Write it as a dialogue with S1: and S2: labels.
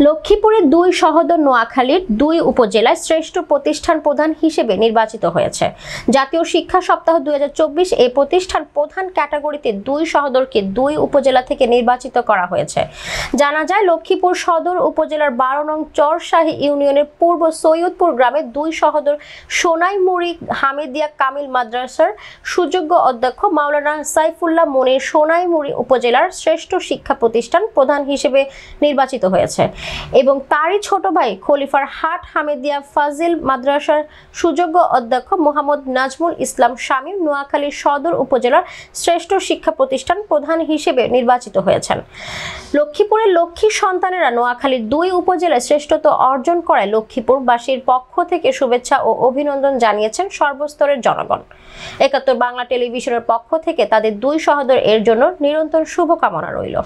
S1: লক্ষ্মীপুরের দুই সহোদর নোয়াখালীর দুই উপজেলায় শ্রেষ্ঠ প্রতিষ্ঠান প্রধান হিসেবে নির্বাচিত হয়েছে। জাতীয় শিক্ষা সপ্তাহ 2024 এই প্রতিষ্ঠান প্রধান ক্যাটাগরিতে দুই সহোদরকে দুই উপজেলা থেকে নির্বাচিত করা হয়েছে। জানা যায়, লক্ষ্মীপুর সদর উপজেলার 12 নং চরশাহী ইউনিয়নের পূর্ব সৈয়দপুর গ্রামের দুই সহোদর সোনাইমুড়ি হামিদিয়া কামিল মাদ্রাসার সুযোগ্য অধ্যক্ষ মাওলানা সাইফুল্লাহ মনির সোনাইমুড়ি উপজেলার শ্রেষ্ঠ শিক্ষা প্রতিষ্ঠান প্রধান হিসেবে নির্বাচিত হয়েছে এবং তারই ছোট ভাই খলিফার হাট হামিদিয়া ফাজিল মাদ্রাসার সুযোগ্য অধ্যক্ষ মোহাম্মদ নাজমুল ইসলাম শামীম নোয়াখালী সদর উপজেলার শ্রেষ্ঠ শিক্ষা প্রতিষ্ঠান প্রধান হিসেবে নির্বাচিত হয়েছেন। লক্ষ্মীপুরের লক্ষ্মী সন্তানেরা নোয়াখালীর দুই উপজেলায় শ্রেষ্ঠত্ব অর্জন করায় লক্ষ্মীপুরবাসীর পক্ষ থেকে শুভেচ্ছা ও অভিনন্দন জানিয়েছেন সর্বস্তরের জনগণ। ৭১ বাংলা টেলিভিশনের পক্ষ থেকে তাদের দুই সহোদর এর জন্য নিরন্তর শুভকামনা রইল।